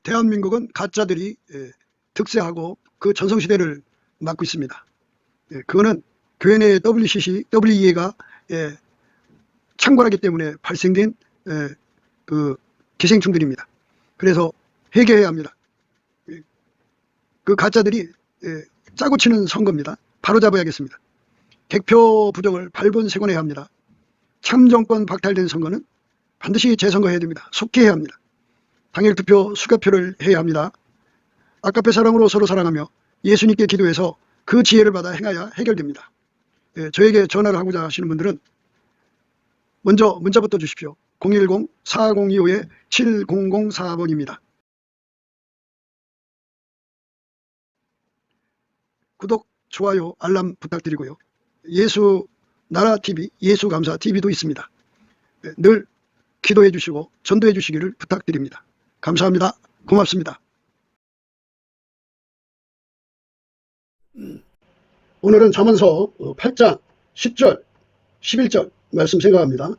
대한민국은 가짜들이 득세하고 그 전성시대를 맞고 있습니다. 그거는 교회 내 WCC, WEA가 창궐하기 때문에 발생된 그 기생충들입니다. 그래서 해결해야 합니다. 그 가짜들이 짜고 치는 선거입니다. 바로잡아야겠습니다. 객표 부정을 발본색원해야 합니다. 참정권 박탈된 선거는 반드시 재선거해야 됩니다. 속히 해야 합니다. 당일 투표 수개표를 해야 합니다. 아까페 사랑으로 서로 사랑하며 예수님께 기도해서 그 지혜를 받아 행하여 해결됩니다. 저에게 전화를 하고자 하시는 분들은 먼저 문자부터 주십시오. 010-4025-7004번입니다. 구독, 좋아요, 알람 부탁드리고요. 예수 나라 TV, 예수 감사 TV도 있습니다. 늘 기도해 주시고 전도해 주시기를 부탁드립니다. 감사합니다. 고맙습니다. 오늘은 잠언서 8장 10절 11절 말씀 생각합니다.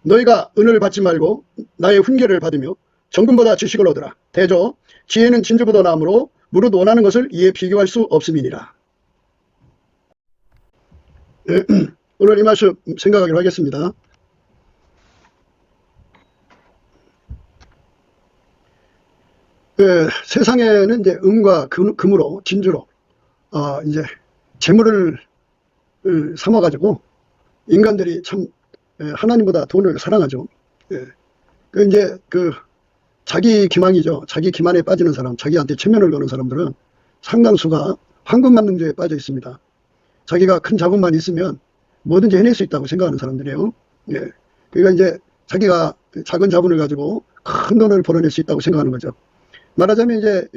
너희가 은을 받지 말고 나의 훈계를 받으며 정금보다 지식을 얻으라. 대저 지혜는 진주보다 나으므로 무릇 원하는 것을 이에 비교할 수 없음이니라. 오늘 이 말씀 생각하기로 하겠습니다. 세상에는 이제 은과 금으로 진주로 이제 재물을 삼아 가지고 인간들이 참 하나님보다 돈을 사랑하죠. 그 이제 자기 기만이죠. 자기 기만에 빠지는 사람, 자기한테 체면을 거는 사람들은 상당수가 황금만능주에 빠져 있습니다. 자기가 큰 자본만 있으면 뭐든지 해낼 수 있다고 생각하는 사람들이에요. 그러니까 이제 자기가 작은 자본을 가지고 큰 돈을 벌어낼 수 있다고 생각하는 거죠. 말하자면 이제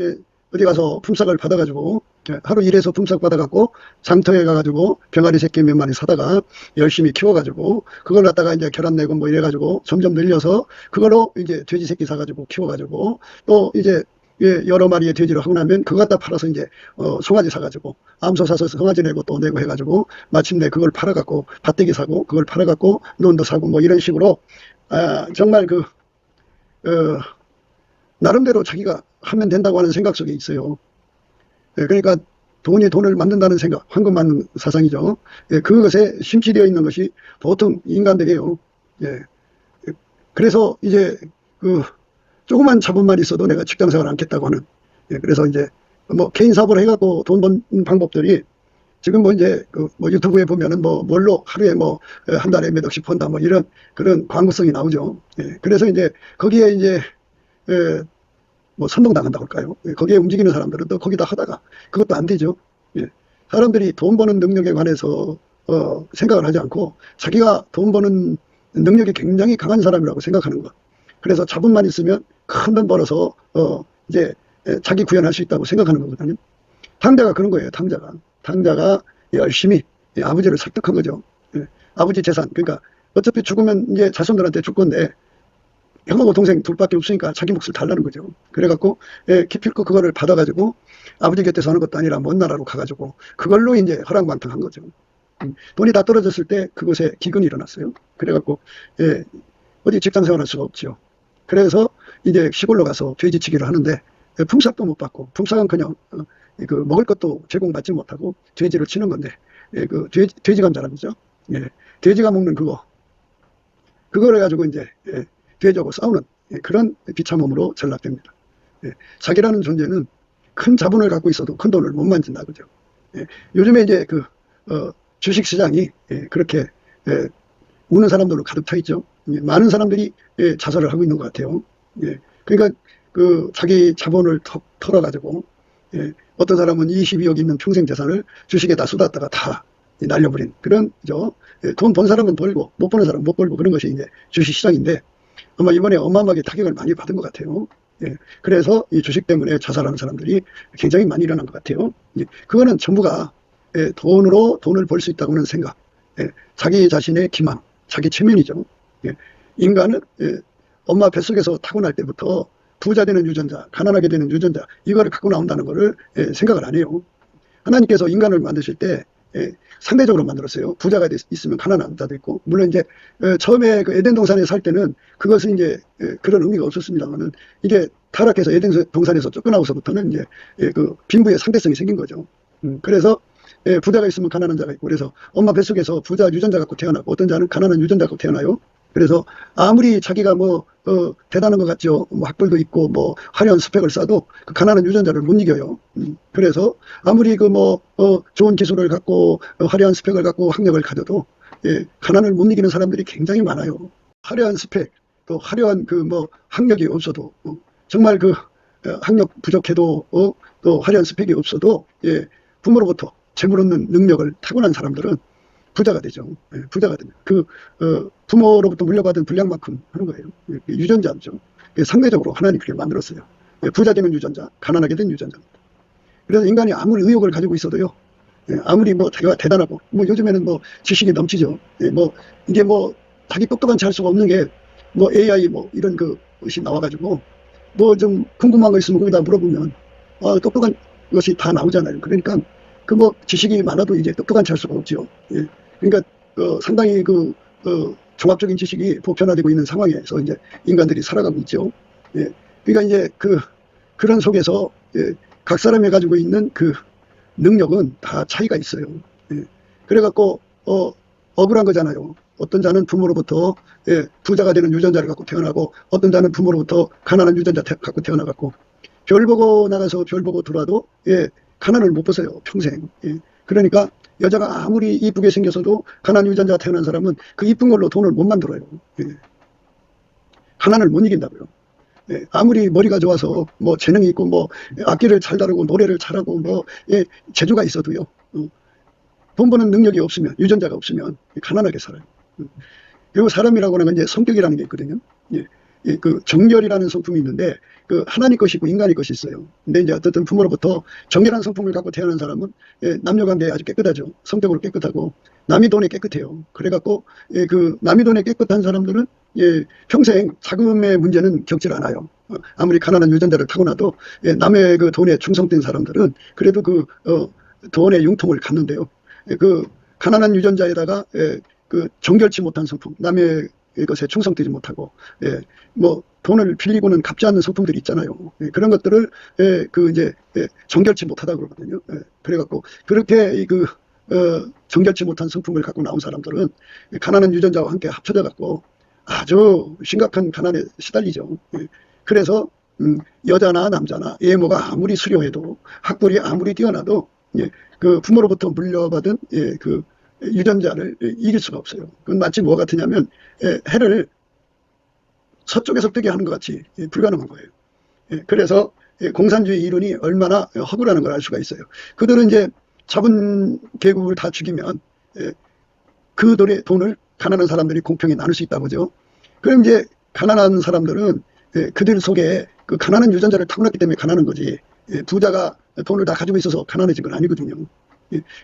어디 가서 품삯을 받아가지고 하루 일해서 품삯 받아갖고 장터에 가가지고 병아리 새끼 몇 마리 사다가 열심히 키워가지고 그걸 갖다가 이제 결혼 내고 뭐 이래가지고 점점 늘려서 그걸로 이제 돼지 새끼 사가지고 키워가지고 또 이제 여러 마리의 돼지를 하고 나면 그거 갖다 팔아서 이제 송아지 사가지고 암소 사서 송아지 내고 또 내고 해가지고 마침내 그걸 팔아갖고 밭대기 사고 그걸 팔아갖고 논도 사고 뭐 이런 식으로 정말 나름대로 자기가 하면 된다고 하는 생각 속에 있어요. 그러니까 돈이 돈을 만든다는 생각, 황금 만든 사상이죠. 그것에 심취되어 있는 것이 보통 인간들이에요. 그래서 이제 조그만 자본만 있어도 내가 직장생활 않겠다고 하는. 그래서 이제 뭐 개인 사업을 해갖고 돈 버는 방법들이 지금 뭐 이제 뭐 유튜브에 보면은 뭐 뭘로 하루에 뭐 한 달에 몇 억씩 번다 뭐 이런 그런 광고성이 나오죠. 그래서 이제 거기에 이제 뭐 선동당한다고 할까요? 거기에 움직이는 사람들은 또 거기다 하다가 그것도 안 되죠. 사람들이 돈 버는 능력에 관해서 생각을 하지 않고 자기가 돈 버는 능력이 굉장히 강한 사람이라고 생각하는 것. 그래서 자본만 있으면 큰 돈 벌어서 이제 자기 구현할 수 있다고 생각하는 거거든요. 탕자가 그런 거예요. 탕자가 열심히 아버지를 설득한 거죠. 아버지 재산, 그러니까 어차피 죽으면 이제 자손들한테 줄 건데 형하고 동생 둘밖에 없으니까 자기 몫을 달라는 거죠. 그래갖고 기필코 그거를 받아가지고 아버지 곁에서 하는 것도 아니라 먼 나라로 가가지고 그걸로 이제 허랑방탕한 거죠. 돈이 다 떨어졌을 때 그곳에 기근이 일어났어요. 그래갖고 어디 직장생활 할 수가 없죠. 그래서 이제 시골로 가서 돼지치기를 하는데 품삯도 못 받고 품삯은커녕 먹을 것도 제공받지 못하고 돼지를 치는 건데 돼지 감자라는 거죠. 돼지가 먹는 그거를 가지고 이제 돼지하고 싸우는 그런 비참함으로 전락됩니다. 자기라는 존재는 큰 자본을 갖고 있어도 큰 돈을 못 만진다 그죠. 요즘에 이제 주식시장이 그렇게 우는 사람들로 가득 차 있죠. 많은 사람들이 자살을 하고 있는 것 같아요. 그러니까 자기 자본을 털어가지고 어떤 사람은 22억 있는 평생 재산을 주식에다 쏟았다가 다 날려버린 그런 돈 번 사람은 벌고 못 버는 사람은 못 벌고 그런 것이 이제 주식시장인데 아마 이번에 어마어마하게 타격을 많이 받은 것 같아요. 그래서 이 주식 때문에 자살하는 사람들이 굉장히 많이 일어난 것 같아요. 그거는 전부가 돈으로 돈을 벌 수 있다고 하는 생각, 자기 자신의 기만, 자기 체면이죠. 인간은 엄마 뱃속에서 타고날 때부터 부자 되는 유전자, 가난하게 되는 유전자 이거를 갖고 나온다는 거를 생각을 안 해요. 하나님께서 인간을 만드실 때 상대적으로 만들었어요. 부자가 있으면 가난한 자도 있고, 물론 이제 처음에 그 에덴 동산에 살 때는 그것은 이제 그런 의미가 없었습니다만은, 이게 타락해서 에덴 동산에서 쫓겨나고서부터는 이제 그 빈부의 상대성이 생긴 거죠. 그래서 부자가 있으면 가난한 자가 있고, 그래서 엄마 뱃속에서 부자 유전자 갖고 태어나고, 어떤 자는 가난한 유전자 갖고 태어나요. 그래서 아무리 자기가 대단한 것 같죠. 학벌도 있고 화려한 스펙을 쌓아도 그 가난한 유전자를 못 이겨요. 그래서 아무리 좋은 기술을 갖고 화려한 스펙을 갖고 학력을 가져도 가난을 못 이기는 사람들이 굉장히 많아요. 화려한 스펙, 또 화려한 학력이 없어도 정말 학력 부족해도 또 화려한 스펙이 없어도 부모로부터 재물 얻는 능력을 타고난 사람들은 부자가 되죠. 부자가 되면 부모로부터 물려받은 분량만큼 하는 거예요. 유전자죠. 상대적으로 하나님 그렇게 만들었어요. 부자 되는 유전자, 가난하게 된 유전자입니다. 그래서 인간이 아무리 의욕을 가지고 있어도요, 아무리 자기가 대단하고, 요즘에는 지식이 넘치죠. 이게 자기 똑똑한 체 할 수가 없는 게, AI 이런 것이 나와가지고, 좀 궁금한 거 있으면 거기다 물어보면, 똑똑한 것이 다 나오잖아요. 그러니까, 지식이 많아도 이제 똑똑한 체 할 수가 없죠. 그러니까, 상당히 종합적인 지식이 보편화되고 있는 상황에서 이제 인간들이 살아가고 있죠. 그러니까 이제 그런 속에서, 각 사람이 가지고 있는 능력은 다 차이가 있어요. 그래갖고, 억울한 거잖아요. 어떤 자는 부모로부터 부자가 되는 유전자를 갖고 태어나고, 어떤 자는 부모로부터 가난한 유전자 갖고 태어나갖고, 별 보고 나가서 별 보고 들어와도, 가난을 못 벗어요, 평생. 그러니까, 여자가 아무리 이쁘게 생겨서도 가난한 유전자가 태어난 사람은 그 이쁜 걸로 돈을 못 만들어요. 가난을 못 이긴다고요. 아무리 머리가 좋아서 재능이 있고 악기를 잘 다루고 노래를 잘하고 재주가 있어도요. 돈 버는 능력이 없으면, 유전자가 없으면 가난하게 살아요. 그리고 사람이라고 하는 건 이제 성격이라는 게 있거든요. 정결이라는 성품이 있는데 하나님 것이 있고 인간의 것이 있어요. 근데 이제 어쨌든 부모로부터 정결한 성품을 갖고 태어난 사람은 남녀관계에 아주 깨끗하죠. 성격으로 깨끗하고 남이 돈에 깨끗해요. 그래갖고 남이 돈에 깨끗한 사람들은 평생 자금의 문제는 겪질 않아요. 아무리 가난한 유전자를 타고나도 남의 돈에 충성된 사람들은 그래도 돈의 융통을 갖는데요. 가난한 유전자에다가 정결치 못한 성품, 남의 것에 충성되지 못하고 돈을 빌리고는 갚지 않는 성품들이 있잖아요. 그런 것들을 이제 정결치 못하다 그러거든요. 그래갖고 그렇게 정결치 못한 성품을 갖고 나온 사람들은 가난한 유전자와 함께 합쳐져 갖고 아주 심각한 가난에 시달리죠. 그래서 여자나 남자나 외모가 아무리 수려해도 학벌이 아무리 뛰어나도 부모로부터 물려받은 유전자를 이길 수가 없어요. 그건 마치 뭐 같으냐면 해를 서쪽에서 뜨게 하는 것 같이 불가능한 거예요. 그래서 공산주의 이론이 얼마나 허구라는 걸 알 수가 있어요. 그들은 이제 자본 계급을 다 죽이면 그 돈을 가난한 사람들이 공평히 나눌 수 있다고 하죠. 그럼 이제 가난한 사람들은 그들 속에 가난한 유전자를 타고났기 때문에 가난한 거지, 부자가 돈을 다 가지고 있어서 가난해진 건 아니거든요.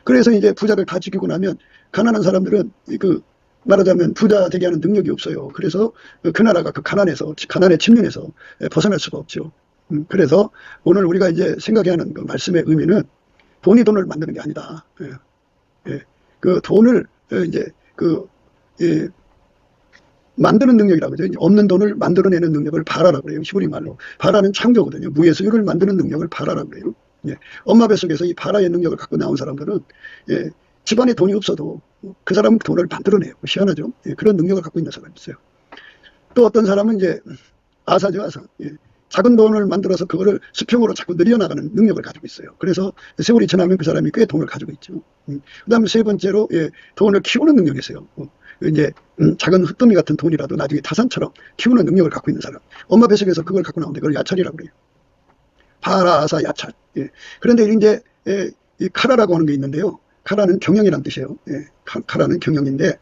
그래서 이제 부자를 다 지키고 나면 가난한 사람들은 말하자면 부자 되게 하는 능력이 없어요. 그래서 그 나라가 가난에 침륜해서 벗어날 수가 없죠. 그래서 오늘 우리가 이제 생각해야 하는 말씀의 의미는 돈이 돈을 만드는 게 아니다. 돈을 이제 만드는 능력이라고 하죠. 없는 돈을 만들어내는 능력을 바라라고 그래요. 히브리 말로. 바라는 창조거든요. 무에서 유를 만드는 능력을 바라라고 그래요. 엄마 뱃속에서 이 바라의 능력을 갖고 나온 사람들은 집안에 돈이 없어도 그 사람은 돈을 만들어내요. 희한하죠. 그런 능력을 갖고 있는 사람이 있어요. 또 어떤 사람은 이제 아사죠, 아사. 작은 돈을 만들어서 그거를 수평으로 자꾸 늘려나가는 능력을 가지고 있어요. 그래서 세월이 지나면 그 사람이 꽤 돈을 가지고 있죠. 그 다음에 세 번째로 돈을 키우는 능력이 있어요. 이제 작은 흙더미 같은 돈이라도 나중에 타산처럼 키우는 능력을 갖고 있는 사람. 엄마 뱃속에서 그걸 갖고 나오는데 그걸 야찰이라고 그래요. 바라, 아사, 야찰. 그런데 이제 이 카라라고 하는 게 있는데요. 카라는 경영이라는 뜻이에요. 카라는 경영인데,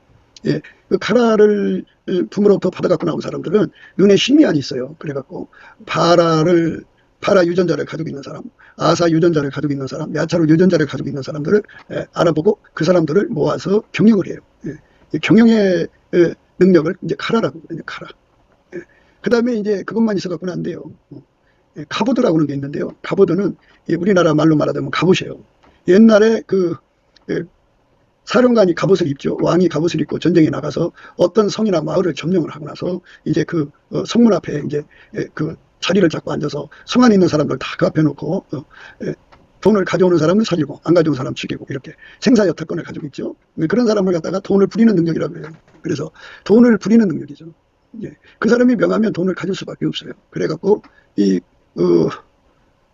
그 카라를 부모로부터 받아갖고 나온 사람들은 눈에 심미안이 있어요. 그래갖고 바라 유전자를 가지고 있는 사람, 아사 유전자를 가지고 있는 사람, 야차로 유전자를 가지고 있는 사람들을 알아보고 그 사람들을 모아서 경영을 해요. 경영의 능력을 이제 카라라고 하거든요. 카라. 그 다음에 이제 그것만 있어갖고는 안 돼요. 카보드라고 하는 게 있는데요. 카보드는 우리나라 말로 말하자면 갑옷이에요. 옛날에 사령관이 갑옷을 입죠. 왕이 갑옷을 입고 전쟁에 나가서 어떤 성이나 마을을 점령을 하고 나서 이제 그 성문 앞에 이제 그 자리를 잡고 앉아서 성 안에 있는 사람들 다 그 앞에 놓고 돈을 가져오는 사람을 살리고 안 가져온 사람 죽이고 이렇게 생사여탈권을 가지고 있죠. 그런 사람을 갖다가 돈을 부리는 능력이라고 해요. 그래서 돈을 부리는 능력이죠. 예. 그 사람이 명하면 돈을 가질 수밖에 없어요. 그래갖고 이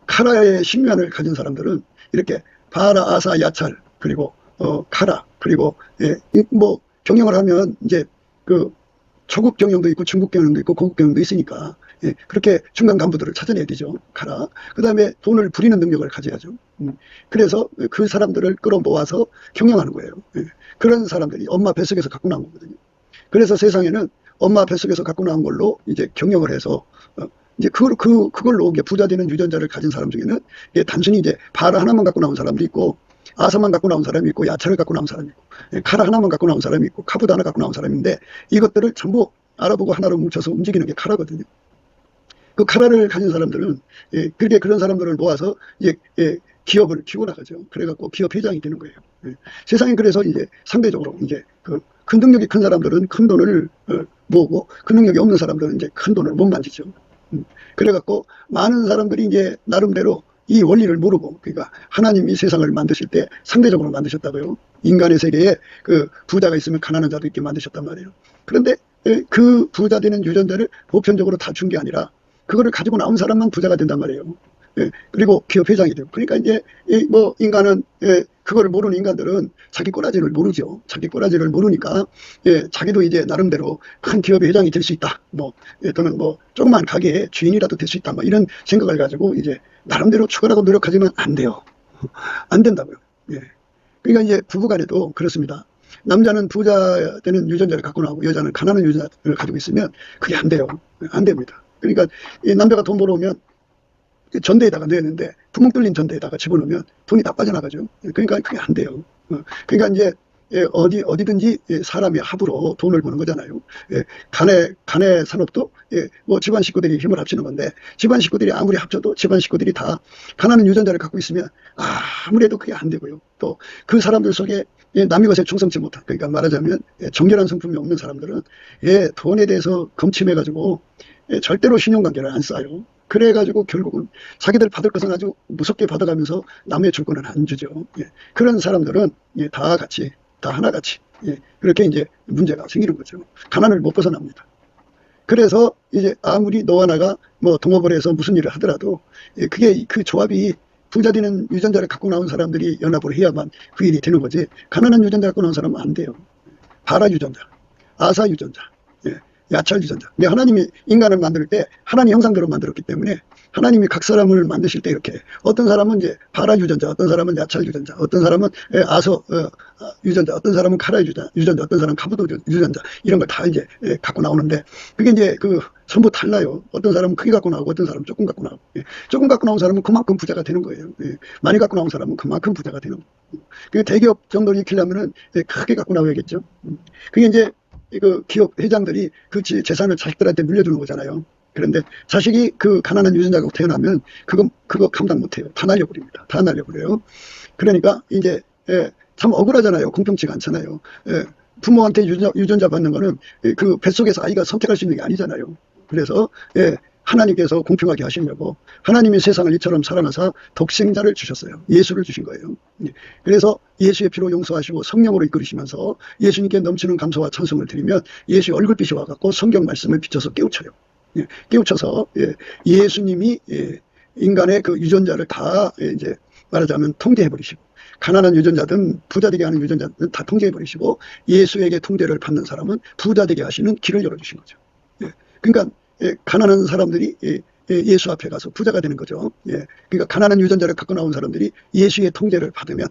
카라의 식면을 가진 사람들은 이렇게 바라, 아사, 야찰 그리고 카라 그리고 뭐 경영을 하면 이제 그 초급 경영도 있고 중급 경영도 있고 고급 경영도 있으니까 그렇게 중간 간부들을 찾아내야 되죠. 카라. 그 다음에 돈을 부리는 능력을 가져야죠. 그래서 그 사람들을 끌어모아서 경영하는 거예요. 그런 사람들이 엄마 뱃속에서 갖고 나온 거거든요. 그래서 세상에는 엄마 뱃속에서 갖고 나온 걸로 이제 경영을 해서 이제 그걸로 이제 부자 되는 유전자를 가진 사람 중에는 단순히 이제 바라 하나만 갖고 나온 사람도 있고 아사만 갖고 나온 사람이 있고 야차를 갖고 나온 사람이 있고 카라 하나만 갖고 나온 사람이 있고 카부도 하나 갖고 나온 사람인데 이것들을 전부 알아보고 하나로 뭉쳐서 움직이는 게 카라거든요. 그 카라를 가진 사람들은 그렇게 그런 사람들을 모아서 이제 기업을 키워 나가죠. 그래갖고 기업 회장이 되는 거예요. 세상에 그래서 이제 상대적으로 이제 큰 능력이 큰 사람들은 큰 돈을 모으고 그 능력이 없는 사람들은 이제 큰 돈을 못 만지죠. 그래갖고 많은 사람들이 이제 나름대로 이 원리를 모르고 그러니까 하나님이 세상을 만드실 때 상대적으로 만드셨다고요. 인간의 세계에 그 부자가 있으면 가난한 자도 있게 만드셨단 말이에요. 그런데 그 부자 되는 유전자를 보편적으로 다 준 게 아니라 그거를 가지고 나온 사람만 부자가 된단 말이에요. 그리고 기업 회장이 되고. 그러니까 이제 뭐 인간은 그거를 모르는 인간들은 자기 꼬라지를 모르죠. 자기 꼬라지를 모르니까 자기도 이제 나름대로 큰 기업의 회장이 될 수 있다. 뭐 또는 뭐 조그만 가게의 주인이라도 될 수 있다. 뭐 이런 생각을 가지고 이제 나름대로 추구하고 노력하지만 안 돼요. 안 된다고요. 그러니까 이제 부부간에도 그렇습니다. 남자는 부자 되는 유전자를 갖고 나오고 여자는 가난한 유전자를 가지고 있으면 그게 안 돼요. 안 됩니다. 그러니까 이 남자가 돈 벌어오면 전대에다가 넣었는데 구멍 뚫린 전대에다가 집어넣으면 돈이 다 빠져나가죠. 그러니까 그게 안 돼요. 그러니까 이제 어디든지 사람이 합으로 돈을 버는 거잖아요. 간의 산업도 뭐 집안 식구들이 힘을 합치는 건데 집안 식구들이 아무리 합쳐도 집안 식구들이 다 가난한 유전자를 갖고 있으면 아무래도 그게 안 되고요. 또 그 사람들 속에 남의 것에 충성치 못한 그러니까 말하자면 정결한 성품이 없는 사람들은 돈에 대해서 검침해가지고 절대로 신용관계를 안 쌓아요. 그래가지고 결국은 자기들 받을 것은 아주 무섭게 받아가면서 남의 줄 거는 안 주죠. 그런 사람들은 다 같이 다 하나같이 그렇게 이제 문제가 생기는 거죠. 가난을 못 벗어납니다. 그래서 이제 아무리 너와 나가 뭐 동업을 해서 무슨 일을 하더라도 그게 그 조합이 부자 되는 유전자를 갖고 나온 사람들이 연합을 해야만 그 일이 되는 거지 가난한 유전자 갖고 나온 사람은 안 돼요. 바라 유전자, 아사 유전자, 야찰 유전자. 근데 하나님이 인간을 만들 때 하나님 형상대로 만들었기 때문에 하나님이 각 사람을 만드실 때 이렇게 어떤 사람은 이제 바라 유전자, 어떤 사람은 야찰 유전자, 어떤 사람은 아서 유전자, 어떤 사람은 카라 유전자, 어떤 사람은 카부도 유전자 이런 걸 다 이제 갖고 나오는데 그게 이제 전부 달라요. 어떤 사람은 크게 갖고 나오고 어떤 사람은 조금 갖고 나오고 조금 갖고 나온 사람은 그만큼 부자가 되는 거예요. 많이 갖고 나온 사람은 그만큼 부자가 되는 거예요. 그 대기업 정도를 익히려면은 크게 갖고 나와야겠죠. 그게 이제 그 기업 회장들이 그 재산을 자식들한테 물려주는 거잖아요. 그런데 자식이 그 가난한 유전자가 태어나면 그거 감당 못해요. 다 날려버립니다. 다 날려버려요. 그러니까 이제 참 억울하잖아요. 공평치가 않잖아요. 부모한테 유전자 받는 거는 그 뱃속에서 아이가 선택할 수 있는 게 아니잖아요. 그래서 하나님께서 공평하게 하시려고 하나님이 세상을 이처럼 사랑하사 독생자를 주셨어요. 예수를 주신 거예요. 그래서 예수의 피로 용서하시고 성령으로 이끌으시면서 예수님께 넘치는 감사와 찬송을 드리면 예수의 얼굴빛이 와갖고 성경 말씀을 비춰서 깨우쳐요. 깨우쳐서 예수님이 인간의 그 유전자를 다 이제 말하자면 통제해버리시고 가난한 유전자든 부자 되게 하는 유전자든 다 통제해버리시고 예수에게 통제를 받는 사람은 부자 되게 하시는 길을 열어주신 거죠. 그러니까 가난한 사람들이 예수 앞에 가서 부자가 되는 거죠. 그러니까 가난한 유전자를 갖고 나온 사람들이 예수의 통제를 받으면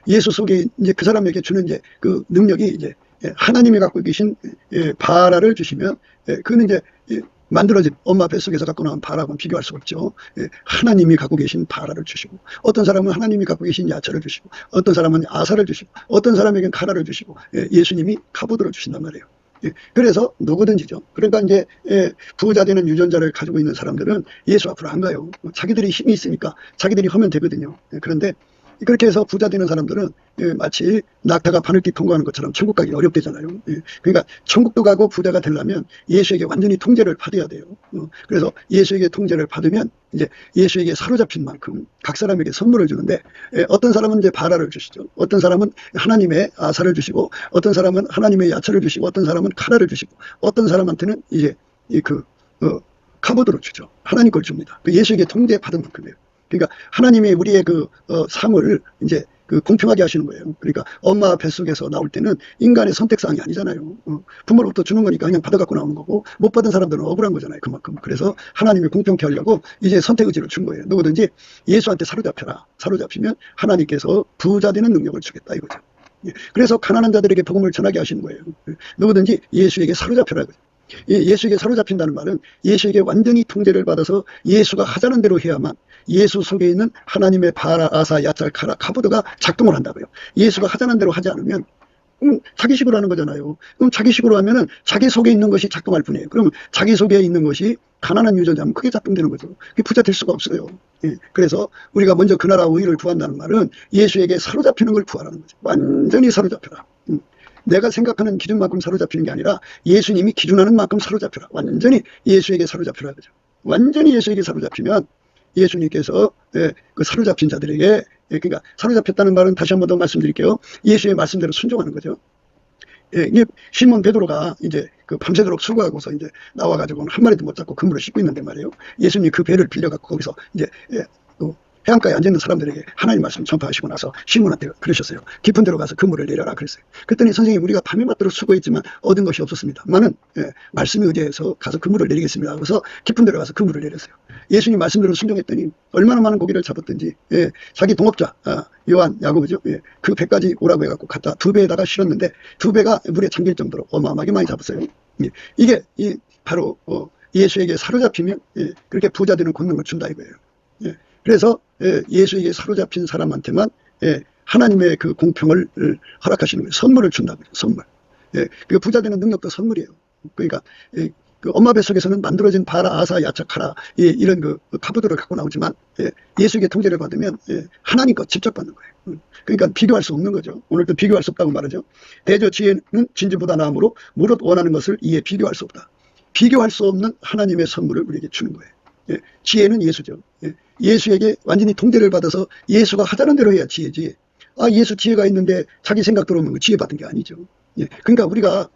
예수 속에 이제 그 사람에게 주는 이제 그 능력이 이제 하나님이 갖고 계신 바라를 주시면 그는 이제 만들어진 엄마 뱃속에서 갖고 나온 바라하고는 비교할 수 없죠. 하나님이 갖고 계신 바라를 주시고 어떤 사람은 하나님이 갖고 계신 야차를 주시고 어떤 사람은 아사를 주시고 어떤 사람에게는 카라를 주시고 예수님이 카보드를 주신단 말이에요. 그래서 누구든지죠. 그러니까 이제 부자 되는 유전자를 가지고 있는 사람들은 예수 앞으로 안 가요. 자기들이 힘이 있으니까 자기들이 하면 되거든요. 그런데 그렇게 해서 부자 되는 사람들은 마치 낙타가 바늘길 통과하는 것처럼 천국 가기 어렵대잖아요. 그러니까 천국도 가고 부자가 되려면 예수에게 완전히 통제를 받아야 돼요. 그래서 예수에게 통제를 받으면 이제 예수에게 사로잡힌 만큼 각 사람에게 선물을 주는데, 어떤 사람은 이제 바라를 주시죠. 어떤 사람은 하나님의 아사를 주시고, 어떤 사람은 하나님의 야채를 주시고, 어떤 사람은 카라를 주시고, 어떤 사람한테는 이제 카보드로 주죠. 하나님 걸 줍니다. 예수에게 통제 받은 만큼이에요. 그러니까 하나님이 우리의 삶을 이제 공평하게 하시는 거예요. 그러니까 엄마 뱃속에서 나올 때는 인간의 선택사항이 아니잖아요. 부모로부터 주는 거니까 그냥 받아갖고 나오는 거고, 못 받은 사람들은 억울한 거잖아요. 그만큼. 그래서 하나님이 공평케 하려고 이제 선택 의지를 준 거예요. 누구든지 예수한테 사로잡혀라. 사로잡히면 하나님께서 부자 되는 능력을 주겠다 이거죠. 그래서 가난한 자들에게 복음을 전하게 하시는 거예요. 누구든지 예수에게 사로잡혀라 이거죠. 예수에게 사로잡힌다는 말은 예수에게 완전히 통제를 받아서 예수가 하자는 대로 해야만 예수 속에 있는 하나님의 바라, 아사, 야짤, 카라, 카보드가 작동을 한다고요. 예수가 하자는 대로 하지 않으면 자기식으로 하는 거잖아요. 그럼 자기식으로 하면은 자기 속에 있는 것이 작동할 뿐이에요. 그러면 자기 속에 있는 것이 가난한 유전자면 그게 작동되는 거죠. 그게 부자 될 수가 없어요. 그래서 우리가 먼저 그 나라 의를 구한다는 말은 예수에게 사로잡히는 걸 구하라는 거죠. 완전히 사로잡혀라. 내가 생각하는 기준만큼 사로잡히는 게 아니라 예수님이 기준하는 만큼 사로잡혀라. 완전히 예수에게 사로잡혀라. 그죠. 완전히 예수에게 사로잡히면 예수님께서 그 사로잡힌 자들에게, 그러니까 사로잡혔다는 말은 다시 한 번 더 말씀드릴게요. 예수의 말씀대로 순종하는 거죠. 이게 시몬 베드로가 이제 밤새도록 수고하고서 이제 나와가지고 한 마리도 못 잡고 그물을 씻고 있는데 말이에요. 예수님이 그 배를 빌려갖고 거기서 이제 해안가에 앉아있는 사람들에게 하나님 말씀 전파하시고 나서 시몬한테 그러셨어요. 깊은 데로 가서 그물을 내려라 그랬어요. 그랬더니 선생님 우리가 밤에 맞도록 수고했지만 얻은 것이 없었습니다만은 말씀에 의지해서 가서 그물을 내리겠습니다. 그래서 깊은 데로 가서 그물을 내렸어요. 예수님 말씀대로 순종했더니 얼마나 많은 고기를 잡았든지 자기 동업자 요한, 야고보죠. 그 배까지 오라고 해갖고 갖다 2배에다가 실었는데 2배가 물에 잠길 정도로 어마어마하게 많이 잡았어요. 이게 바로 예수에게 사로잡히면 그렇게 부자 되는 권능을 준다 이거예요. 그래서 예수에게 사로잡힌 사람한테만 하나님의 그 공평을 허락하시는 거예요. 선물을 준다고요. 선물. 그 부자 되는 능력도 선물이에요. 그러니까 그 엄마 뱃속에서는 만들어진 바라, 아사, 야차, 카라 이런 카보드를 갖고 나오지만 예수에게 통제를 받으면 하나님 것 직접 받는 거예요. 그러니까 비교할 수 없는 거죠. 오늘도 비교할 수 없다고 말하죠. 대저 지혜는 진주보다 나으므로 무릇 원하는 것을 이에 비교할 수 없다. 비교할 수 없는 하나님의 선물을 우리에게 주는 거예요. 지혜는 예수죠. 예수에게 완전히 통제를 받아서 예수가 하자는 대로 해야 지혜지. 예수 지혜가 있는데 자기 생각대로 하면 지혜 받은 게 아니죠. 그러니까 우리가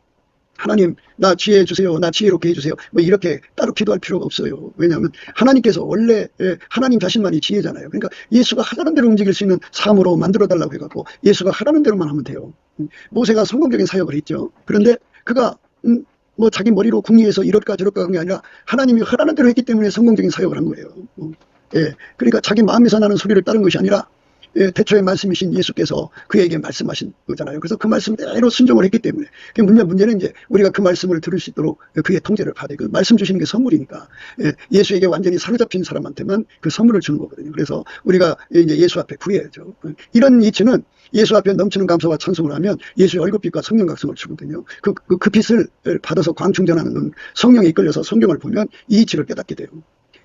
하나님 나 지혜 주세요. 나 지혜롭게 해주세요. 뭐 이렇게 따로 기도할 필요가 없어요. 왜냐하면 하나님께서 원래 하나님 자신만이 지혜잖아요. 그러니까 예수가 하자는 대로 움직일 수 있는 삶으로 만들어달라고 해갖고 예수가 하라는 대로만 하면 돼요. 모세가 성공적인 사역을 했죠. 그런데 그가 뭐 자기 머리로 궁리해서 이럴까 저럴까 한 게 아니라 하나님이 하라는 대로 했기 때문에 성공적인 사역을 한 거예요. 그러니까 자기 마음에서 나는 소리를 따른 것이 아니라 태초에 말씀이신 예수께서 그에게 말씀하신 거잖아요. 그래서 그 말씀대로 순종을 했기 때문에 문제는 이제 우리가 그 말씀을 들을 수 있도록 그의 통제를 받아요. 그 말씀 주시는 게 선물이니까 예수에게 완전히 사로잡힌 사람한테만 그 선물을 주는 거거든요. 그래서 우리가 이제 예수 앞에 구해야죠. 이런 이치는 예수 앞에 넘치는 감사와 찬송을 하면 예수의 얼굴빛과 성령 각성을 주거든요. 그 빛을 받아서 광충전하는 성령에 이끌려서 성경을 보면 이 이치를 깨닫게 돼요.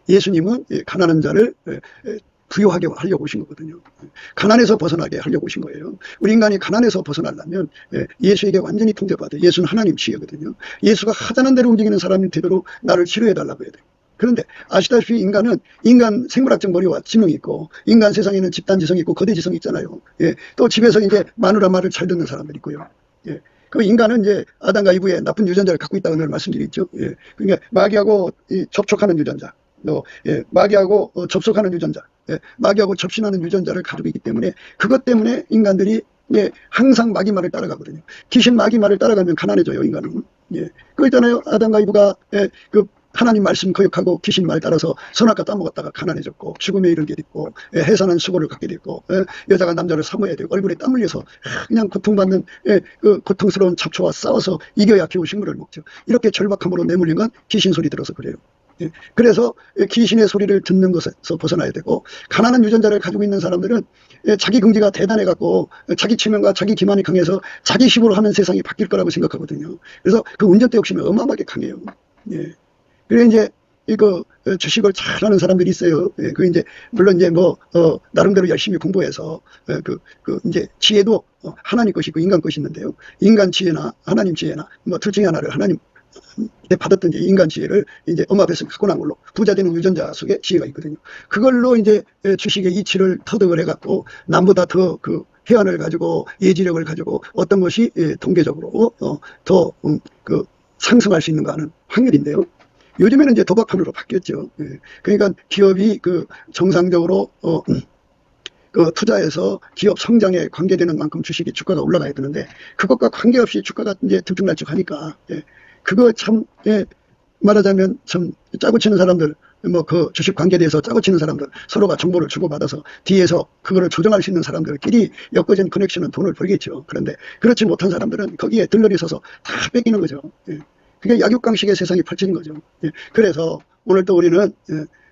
예수님은 가난한 자를 부유하게 하려고 오신 거거든요. 가난에서 벗어나게 하려고 오신 거예요. 우리 인간이 가난에서 벗어나려면 예수에게 완전히 통제받아요. 예수는 하나님 지혜거든요. 예수가 하자는 대로 움직이는 사람이 되도록 나를 치료해달라고 해야 돼요. 그런데 아시다시피 인간 생물학적 머리와 지능이 있고, 인간 세상에는 집단지성이 있고 거대지성이 있잖아요. 또 집에서 이제 마누라 말을 잘 듣는 사람들이 있고요. 그 인간은 이제 아담과 이브의 나쁜 유전자를 갖고 있다고 늘 말씀드렸죠. 그러니까 마귀하고 접촉하는 유전자, 마귀하고 접속하는 유전자, 마귀하고 접신하는 유전자를 가지고 있기 때문에 그것 때문에 인간들이 항상 마귀 말을 따라가거든요. 귀신 마귀 말을 따라가면 가난해져요, 인간은. 그거 있잖아요. 아담과 이브가 그 하나님 말씀 거역하고 귀신 말 따라서 선악과 따먹었다가 가난해졌고 죽음에 이르게 됐고 해산한 수고를 갖게 됐고 여자가 남자를 사모해야 되고 얼굴에 땀 흘려서 그냥 고통받는 그 고통스러운 잡초와 싸워서 이겨야 겨우 식물을 먹죠. 이렇게 절박함으로 내몰린 건 귀신 소리 들어서 그래요. 그래서 귀신의 소리를 듣는 것에서 벗어나야 되고, 가난한 유전자를 가지고 있는 사람들은 자기 긍지가 대단해 갖고 자기 체면과 자기 기만이 강해서 자기 힘으로 하면 세상이 바뀔 거라고 생각하거든요. 그래서 그 운전대 욕심이 어마어마하게 강해요. 그래 이제 이거 주식을 잘하는 사람들이 있어요. 예, 그 이제 물론 이제 뭐 나름대로 열심히 공부해서 이제 지혜도 하나님 것이 있고 인간 것이 있는데요. 인간 지혜나 하나님 지혜나 뭐 둘 중에 하나를 하나님 받았던 이제 인간 지혜를 이제 엄마 뱃속에 갖고 난 걸로 부자 되는 유전자 속에 지혜가 있거든요. 그걸로 이제 주식의 이치를 터득을 해갖고 남보다 더 그 해안을 가지고 예지력을 가지고 어떤 것이 통계적으로 더 상승할 수 있는가 하는 확률인데요. 요즘에는 이제 도박판으로 바뀌었죠. 예. 그러니까 기업이 정상적으로 투자해서 기업 성장에 관계되는 만큼 주식이 주가가 올라가야 되는데 그것과 관계없이 주가가 이제 들쭉날쭉하니까 예. 그거 참 말하자면 참 짜고 치는 사람들 뭐 주식 관계에 대해서 짜고 치는 사람들 서로가 정보를 주고받아서 뒤에서 그거를 조정할 수 있는 사람들끼리 엮어진 커넥션은 돈을 벌겠죠. 그런데 그렇지 못한 사람들은 거기에 들러리 서서 다 뺏기는 거죠. 예. 그게 약육강식의 세상이 펼쳐진 거죠. 예. 그래서 오늘 또 우리는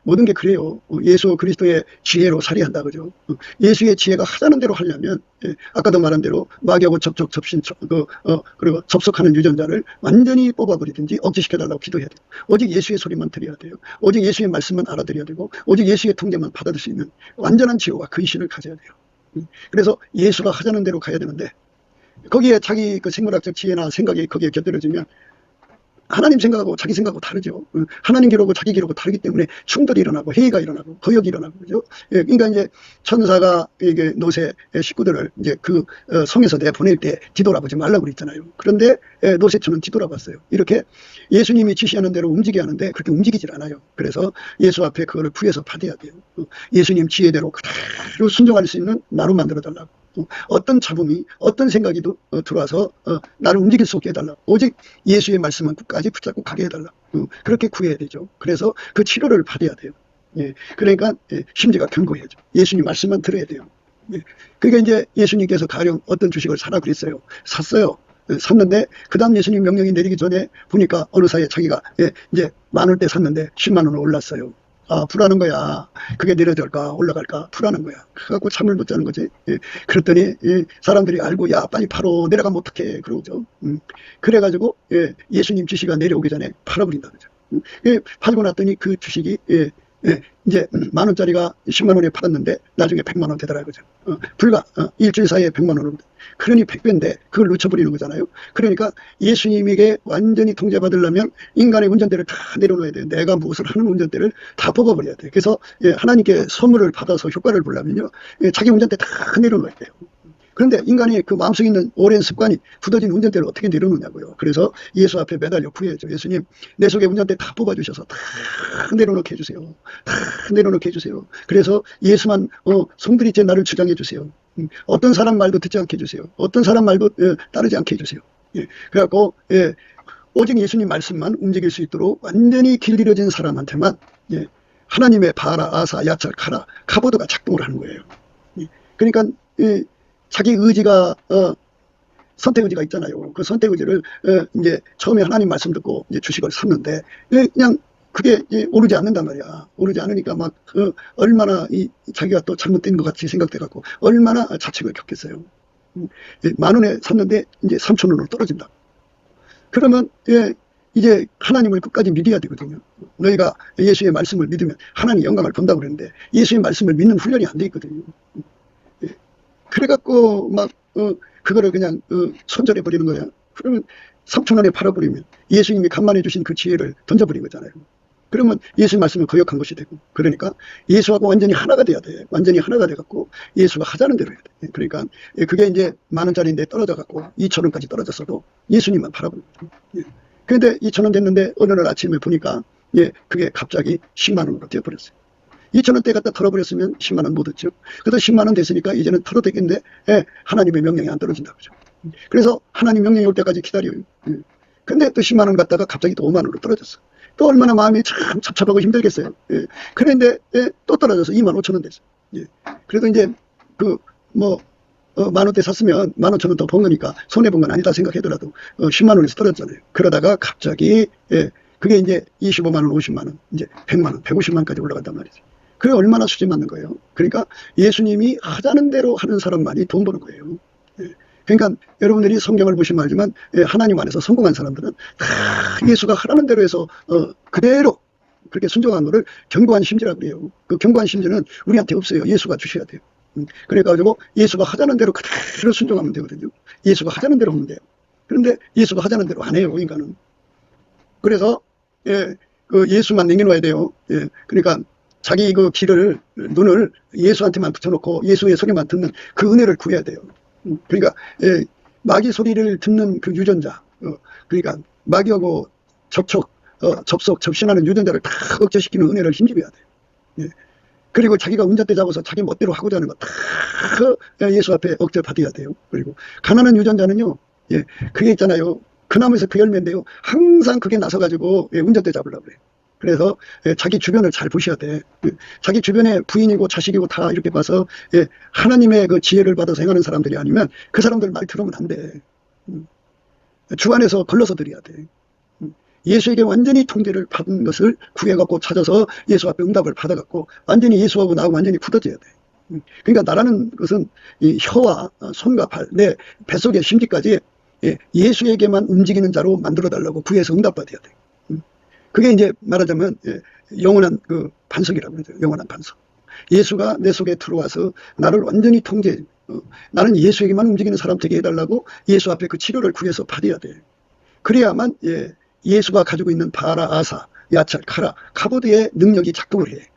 모든 게 그래요. 예수 그리스도의 지혜로 살이한다 그죠. 예수의 지혜가 하자는 대로 하려면 아까도 말한 대로 마귀하고 접촉 접신 그리고 접속하는 유전자를 완전히 뽑아버리든지 억제시켜달라고 기도해야 돼요. 오직 예수의 소리만 들어야 돼요. 오직 예수의 말씀만 알아들어야 되고 오직 예수의 통제만 받아들일 수 있는 완전한 지혜와 근신을 가져야 돼요. 그래서 예수가 하자는 대로 가야 되는데 거기에 자기 생물학적 지혜나 생각이 거기에 곁들여지면 하나님 생각하고 자기 생각하고 다르죠. 하나님 기록하고 자기 기록하고 다르기 때문에 충돌이 일어나고 회의가 일어나고 거역이 일어나고 그죠. 예, 그러니까 이제 천사가 이게 노새 식구들을 이제 성에서 내보낼 때 뒤돌아보지 말라고 그랬잖아요. 그런데 노새처는 뒤돌아봤어요. 이렇게 예수님이 지시하는 대로 움직여야 하는데 그렇게 움직이질 않아요. 그래서 예수 앞에 그거를 구해서 받아야 돼요. 예수님 지혜대로 그대로 순종할 수 있는 나로 만들어달라고. 어떤 잡음이 어떤 생각이 들어와서 나를 움직일 수 없게 해달라. 오직 예수의 말씀만 끝까지 붙잡고 가게 해달라. 그렇게 구해야 되죠. 그래서 그 치료를 받아야 돼요. 예, 그러니까 심지가 견고해야죠. 예수님 말씀만 들어야 돼요. 예, 그게 이제 예수님께서 가령 어떤 주식을 사라 그랬어요. 샀어요. 샀는데 그 다음 예수님 명령이 내리기 전에 보니까 어느 사이에 자기가 이제 10,000원대 샀는데 10만 원을 올랐어요. 아, 불하는 거야. 그게 내려질까 올라갈까 불하는 거야. 그래갖고 잠을 못 자는 거지. 예. 그랬더니 사람들이 알고 야 빨리 팔어 내려가면 어떡해 그러죠. 그래가지고 예수님 지시가 내려오기 전에 팔아버린다 그죠. 팔고 났더니 그 주식이 이제 10,000원짜리가 10만 원에 팔았는데 나중에 100만 원 되더라 그죠. 불과 일주일 사이에 100만 원으로. 그러니 100배인데 그걸 놓쳐버리는 거잖아요. 그러니까 예수님에게 완전히 통제받으려면 인간의 운전대를 다 내려놓아야 돼요. 내가 무엇을 하는 운전대를 다 뽑아버려야 돼요. 그래서 하나님께 선물을 받아서 효과를 보려면요. 자기 운전대 다 내려놓아야 돼요. 그런데 인간이 그 마음속에 있는 오랜 습관이 굳어진 운전대를 어떻게 내려놓냐고요. 그래서 예수 앞에 매달려 구해야죠. 예수님 내 속에 운전대 다 뽑아주셔서 다 내려놓게 해주세요. 다 내려놓게 해주세요. 그래서 예수만 성들이째 나를 주장해 주세요. 어떤 사람 말도 듣지 않게 해주세요. 어떤 사람 말도 따르지 않게 해주세요. 그래갖고 오직 예수님 말씀만 움직일 수 있도록 완전히 길들여진 사람한테만 하나님의 바라, 아사, 야찰, 카라, 카보드가 작동을 하는 거예요. 그러니까 자기 의지가 선택 의지가 있잖아요. 그 선택 의지를 이제 처음에 하나님 말씀 듣고 이제 주식을 샀는데 그냥 그게 오르지 않는단 말이야. 오르지 않으니까 막 얼마나 자기가 또 잘못된 것 같이 생각돼 갖고 얼마나 자책을 겪겠어요. 10,000원에 샀는데 이제 3,000원으로 떨어진다. 그러면 이제 하나님을 끝까지 믿어야 되거든요. 너희가 예수의 말씀을 믿으면 하나님 영광을 본다고 그러는데 예수의 말씀을 믿는 훈련이 안 돼 있거든요. 그래갖고 막 그거를 그냥 손절해 버리는 거야. 그러면 3,000원에 팔아버리면 예수님이 간만에 주신 그 지혜를 던져버린 거잖아요. 그러면 예수의 말씀은 거역한 것이 되고 그러니까 예수하고 완전히 하나가 돼야 돼. 완전히 하나가 돼갖고 예수가 하자는 대로 해야 돼. 그러니까 그게 이제 10,000원짜리인데 떨어져갖고 2,000원까지 떨어졌어도 예수님만 팔아버린 거예요. 그런데 2,000원 됐는데 어느 날 아침에 보니까 그게 갑자기 10만 원으로 되어버렸어요. 2,000원대 갖다 털어버렸으면 10만 원 못 얻죠. 그래서 10만 원 됐으니까 이제는 털어도 되겠는데 하나님의 명령이 안 떨어진다 그죠. 그래서 하나님 명령이 올 때까지 기다려요. 근데 또 10만 원 갖다가 갑자기 또 5만 원으로 떨어졌어. 또 얼마나 마음이 참 잡잡하고 힘들겠어요. 그런데 또 떨어져서 25,000원 됐어. 그래도 이제 10,000원대 샀으면 15,000원 더 번 거니까 손해본 건 아니다 생각하더라도 10만 원에서 떨어졌잖아요. 그러다가 갑자기 그게 이제 25만 원, 50만 원, 이제 100만 원, 150만 원까지 올라간단 말이죠. 그게 얼마나 수지 맞는 거예요. 그러니까 예수님이 하자는 대로 하는 사람만이 돈 버는 거예요. 그러니까 여러분들이 성경을 보시면 알지만 하나님 안에서 성공한 사람들은 다 예수가 하라는 대로 해서 그대로 그렇게 순종한 거를 견고한 심지라고 그래요. 그 견고한 심지는 우리한테 없어요. 예수가 주셔야 돼요. 그래가지고 예수가 하자는 대로 그대로 순종하면 되거든요. 예수가 하자는 대로 하면 돼요. 그런데 예수가 하자는 대로 안 해요, 인간은. 그래서 그 예수만 냉겨놓아야 돼요. 그러니까 자기 그 눈을 예수한테만 붙여놓고 예수의 소리만 듣는 그 은혜를 구해야 돼요. 그러니까 마귀 소리를 듣는 그 유전자, 그러니까 마귀하고 접신하는 유전자를 다 억제시키는 은혜를 힘입어야 돼요. 그리고 자기가 운전대 잡아서 자기 멋대로 하고자 하는 거 다 예수 앞에 억제 받아야 돼요. 그리고 가난한 유전자는요, 그게 있잖아요. 그 나무에서 그 열매인데요. 항상 그게 나서가지고 운전대 잡으려고 그래요. 그래서 자기 주변을 잘 보셔야 돼. 자기 주변에 부인이고 자식이고 다 이렇게 봐서 하나님의 그 지혜를 받아서 행하는 사람들이 아니면 그 사람들 말 들으면 안 돼. 주 안에서 걸러서 드려야 돼. 예수에게 완전히 통제를 받은 것을 구해갖고 찾아서 예수 앞에 응답을 받아갖고 완전히 예수하고 나하고 완전히 굳어져야 돼. 그러니까 나라는 것은 이 혀와 손과 발, 내 뱃속의 심지까지 예수에게만 움직이는 자로 만들어달라고 구해서 응답받아야 돼. 그게 이제 말하자면 영원한 그 반석이라고 그러죠. 영원한 반석. 예수가 내 속에 들어와서 나를 완전히 통제, 나는 예수에게만 움직이는 사람 되게 해달라고 예수 앞에 그 치료를 구해서 받아야 돼. 그래야만 예수가 가지고 있는 바라, 아사, 야찰, 카라, 카보드의 능력이 작동을 해.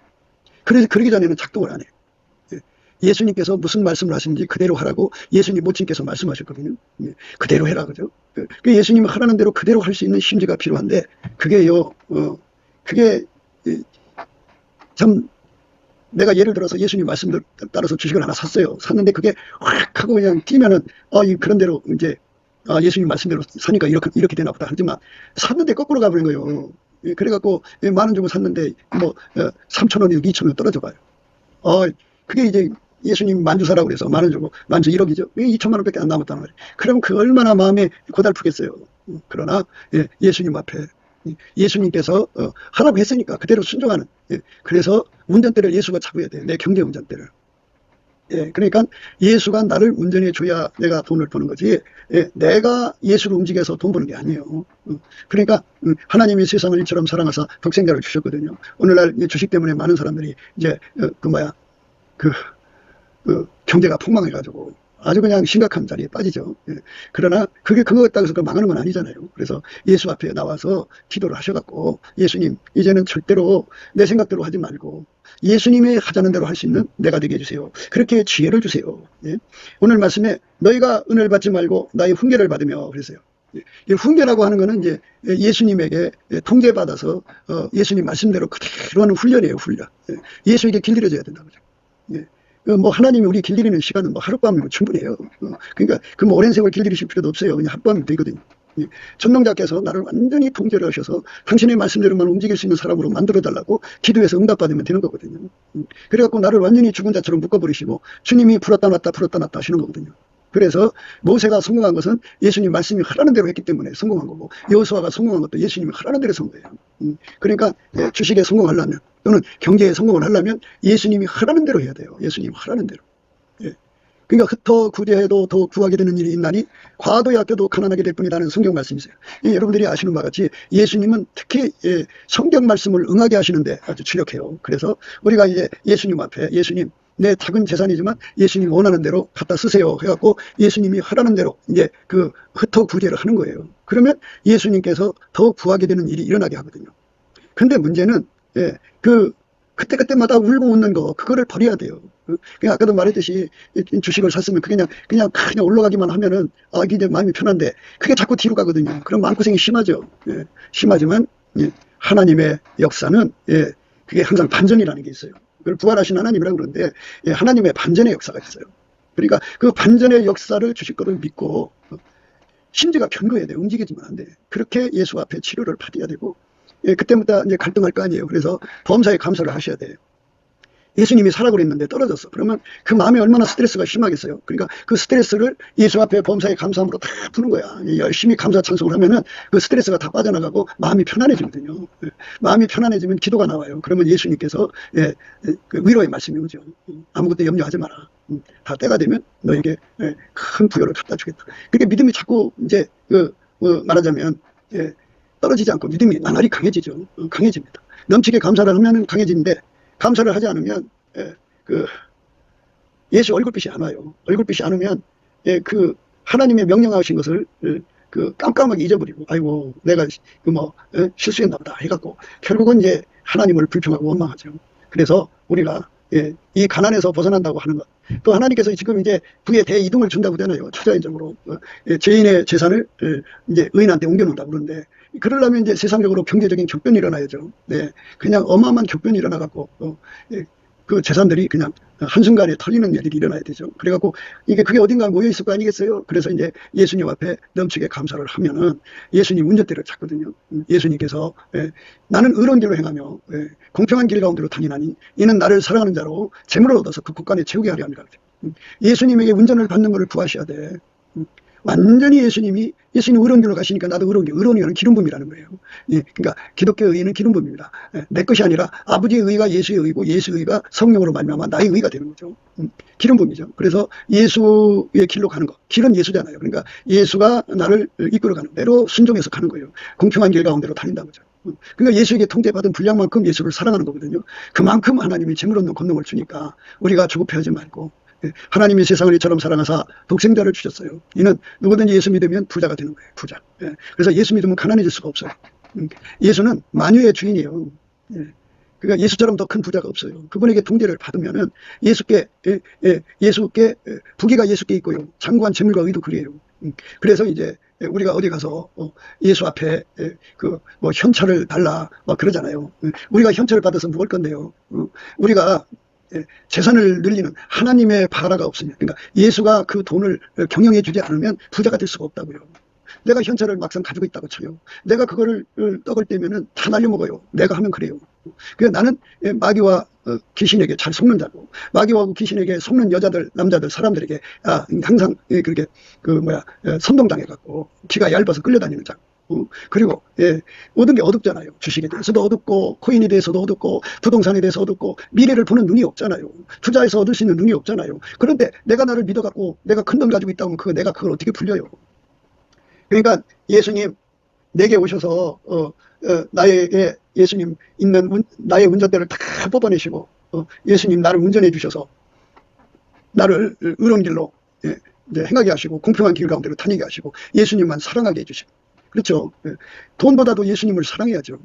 그래서 그러기 전에는 작동을 안 해. 예수님께서 무슨 말씀을 하시는지 그대로 하라고 예수님 모친께서 말씀하셨거든요. 그대로 해라, 그죠? 예수님이 하라는 대로 그대로 할 수 있는 심지가 필요한데, 그게요, 그게 참, 내가 예를 들어서 예수님 말씀을 따라서 주식을 하나 샀어요. 샀는데 그게 확 하고 그냥 뛰면은, 그런 대로 이제, 예수님 말씀대로 사니까 이렇게 되나 보다. 하지만 샀는데 거꾸로 가버린 거예요. 그래갖고, 10,000원 주고 샀는데, 3,000원이 2,000원 떨어져 봐요. 그게 이제 예수님 만주 사라고 그래서 10,000원 주고, 만주 1억이죠. 2천만 원밖에 안 남았다는 말이에요. 그럼 그 얼마나 마음에 고달프겠어요. 그러나, 예수님 앞에, 예수님께서 하라고 했으니까 그대로 순종하는. 그래서 운전대를 예수가 잡아야 돼. 내 경제 운전대를. 그러니까 예수가 나를 운전해 줘야 내가 돈을 버는 거지, 내가 예수를 움직여서 돈 버는 게 아니에요. 그러니까 하나님이 세상을 이처럼 사랑하사 독생자를 주셨거든요. 오늘날 주식 때문에 많은 사람들이 이제 경제가 폭망해가지고 아주 그냥 심각한 자리에 빠지죠. 그러나 그게 그거 같다고 해서 망하는 건 아니잖아요. 그래서 예수 앞에 나와서 기도를 하셔갖고, 예수님, 이제는 절대로 내 생각대로 하지 말고 예수님이 하자는 대로 할 수 있는 내가 되게 해주세요. 그렇게 지혜를 주세요. 오늘 말씀에 너희가 은혜를 받지 말고 나의 훈계를 받으며 그랬어요. 이 훈계라고 하는 거는 이제 예수님에게 통제받아서 예수님 말씀대로 그대로 하는 훈련이에요, 훈련. 예수에게 길들여져야 된다고 그러죠. 하나님이 우리 길들이는 시간은 하룻밤이면 충분해요. 그러니까 오랜 세월 길들이실 필요도 없어요. 그냥 하룻밤이면 되거든요. 전능자께서 나를 완전히 통제를 하셔서 당신의 말씀대로만 움직일 수 있는 사람으로 만들어달라고 기도해서 응답받으면 되는 거거든요. 그래갖고 나를 완전히 죽은 자처럼 묶어버리시고 주님이 풀었다 놨다 하시는 거거든요. 그래서 모세가 성공한 것은 예수님 말씀이 하라는 대로 했기 때문에 성공한 거고, 여호수아가 성공한 것도 예수님이 하라는 대로 한 거예요. 그러니까 주식에 성공하려면 또는 경제에 성공을 하려면 예수님이 하라는 대로 해야 돼요. 예수님이 하라는 대로. 그러니까 흩어 구제해도 더 구하게 되는 일이 있나니 과도히 아껴도 가난하게 될 뿐이라는 성경 말씀이세요. 여러분들이 아시는 바와 같이 예수님은 특히 성경 말씀을 응하게 하시는데 아주 주력해요. 그래서 우리가 이제 예수님 앞에, 예수님, 내 작은 재산이지만 예수님 원하는 대로 갖다 쓰세요 해갖고 예수님이 하라는 대로 이제 흩어 구제를 하는 거예요. 그러면 예수님께서 더 구하게 되는 일이 일어나게 하거든요. 근데 문제는 그때마다 울고 웃는 거, 그거를 버려야 돼요. 그냥 아까도 말했듯이 주식을 샀으면 그냥 올라가기만 하면은 이제 마음이 편한데 그게 자꾸 뒤로 가거든요. 그럼 마음고생이 심하죠. 심하지만 하나님의 역사는 그게 항상 반전이라는 게 있어요. 그걸 부활하신 하나님이라고 그러는데 하나님의 반전의 역사가 있어요. 그러니까 그 반전의 역사를 주실 거를 믿고 심지가 견고해야 돼. 움직이지면 안 돼. 그렇게 예수 앞에 치료를 받아야 되고, 그때마다 이제 갈등할 거 아니에요. 그래서 범사에 감사를 하셔야 돼요. 예수님이 사라고 그랬는데 떨어졌어. 그러면 그 마음에 얼마나 스트레스가 심하겠어요. 그러니까 그 스트레스를 예수 앞에 범사에 감사함으로 다 푸는 거야. 열심히 감사 찬송을 하면은 그 스트레스가 다 빠져나가고 마음이 편안해지거든요. 마음이 편안해지면 기도가 나와요. 그러면 예수님께서 그 위로의 말씀이 오죠. 아무것도 염려하지 마라. 다 때가 되면 너에게 큰 부여를 갖다 주겠다. 그러니까 믿음이 자꾸 이제 말하자면 떨어지지 않고 믿음이 나날이 강해지죠. 강해집니다. 넘치게 감사를 하면 강해지는데 감사를 하지 않으면 그 예수 얼굴빛이 안 와요. 얼굴빛이 안 오면 그 하나님의 명령하신 것을 그 깜깜하게 잊어버리고 아이고 내가 실수했나 보다 해갖고 결국은 이제 하나님을 불평하고 원망하죠. 그래서 우리가 이 가난에서 벗어난다고 하는 것, 또 하나님께서 지금 이제 부의 대이동을 준다고 하잖아요. 초자연적으로 죄인의 재산을 이제 의인한테 옮겨놓는다고 그러는데, 그러려면 이제 세상적으로 경제적인 격변이 일어나야죠. 네, 그냥 어마어마한 격변이 일어나갖고 그 재산들이 그냥 한순간에 털리는 일이 일어나야 되죠. 그래갖고 그게 어딘가 모여 있을 거 아니겠어요? 그래서 이제 예수님 앞에 넘치게 감사를 하면은 예수님 운전대를 찾거든요. 예수님께서 나는 의로운 길로 행하며 공평한 길 가운데로 다니나니 이는 나를 사랑하는 자로 재물을 얻어서 그 국간에 채우게 하려 합니다. 예수님에게 운전을 받는 것을 구하셔야 돼. 완전히 예수님 의로운 길로 가시니까 나도 의로운 길, 의로운 길은 기름부음이라는 거예요. 그러니까 기독교의 의는 기름부음입니다. 내 것이 아니라 아버지의 의가 예수의 의고 예수의 의가 성령으로 말미암아 나의 의가 되는 거죠. 기름부음이죠. 그래서 예수의 길로 가는 것, 길은 예수잖아요. 그러니까 예수가 나를 이끌어가는 대로 순종해서 가는 거예요. 공평한 길 가운데로 다닌다는 거죠. 그러니까 예수에게 통제받은 분량만큼 예수를 사랑하는 거거든요. 그만큼 하나님이 재물 얻는 권능을 주니까 우리가 조급해하지 말고, 하나님이 세상을 이처럼 사랑하사 독생자를 주셨어요. 이는 누구든지 예수 믿으면 부자가 되는 거예요. 부자. 그래서 예수 믿으면 가난해질 수가 없어요. 예수는 만유의 주인이에요. 그러니까 예수처럼 더 큰 부자가 없어요. 그분에게 통제를 받으면은 예수께 부귀가 예수께 있고요. 장구한 재물과 의도 그래요. 그래서 이제 우리가 어디 가서 예수 앞에 현찰을 달라 막 그러잖아요. 우리가 현찰을 받아서 뭘 건데요. 우리가 재산을 늘리는 하나님의 바라가 없으면, 그러니까 예수가 그 돈을 경영해 주지 않으면 부자가 될 수가 없다고요. 내가 현찰을 막상 가지고 있다고 쳐요. 내가 그거를 떡을 떼면은 다 날려먹어요. 내가 하면 그래요. 그래서 나는 마귀와 귀신에게 잘 속는 자고, 마귀와 귀신에게 속는 여자들, 남자들, 사람들에게 항상 그렇게 선동당해갖고 귀가 얇아서 끌려다니는 자고, 그리고 모든 게 어둡잖아요. 주식에 대해서도 어둡고 코인에 대해서도 어둡고 부동산에 대해서 어둡고 미래를 보는 눈이 없잖아요. 투자해서 얻을 수 있는 눈이 없잖아요. 그런데 내가 나를 믿어갖고 내가 큰 돈 가지고 있다고 하면 내가 그걸 어떻게 불려요? 그러니까 예수님 내게 오셔서 나에게 예수님 있는 나의 운전대를 다 뽑아내시고 예수님 나를 운전해 주셔서 나를 의로운 길로 이제 행하게 하시고 공평한 길 가운데로 다니게 하시고 예수님만 사랑하게 해주시고, 그렇죠. 돈보다도 예수님을 사랑해야죠.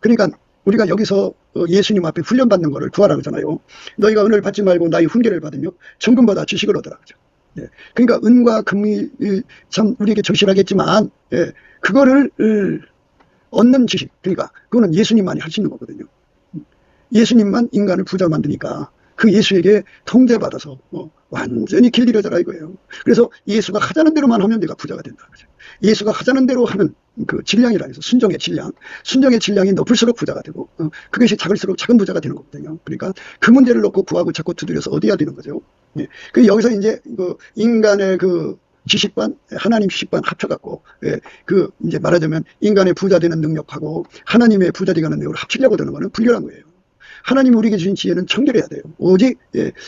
그러니까 우리가 여기서 예수님 앞에 훈련받는 거를 구하라 그러잖아요. 너희가 은을 받지 말고 나의 훈계를 받으며 정금보다 지식을 얻으라 그러죠. 그러니까 은과 금이 참 우리에게 절실하겠지만 그거를 얻는 지식, 그러니까 그거는 예수님만이 할 수 있는 거거든요. 예수님만 인간을 부자 만드니까 그 예수에게 통제받아서 완전히 길들여져라 이거예요. 그래서 예수가 하자는 대로만 하면 내가 부자가 된다. 예수가 하자는 대로 하는 그 질량이라 해서 순종의 질량이 높을수록 부자가 되고 그것이 작을수록 작은 부자가 되는 거거든요. 그러니까 그 문제를 놓고 구하고 자꾸 두드려서 얻어야 되는 거죠. 그 여기서 이제 그 인간의 그 지식반, 하나님 지식반 합쳐갖고 이제 말하자면 인간의 부자 되는 능력하고 하나님의 부자 되는 능력을 합치려고 되는 거는 불결한 거예요. 하나님이 우리에게 주신 지혜는 청결해야 돼요. 오직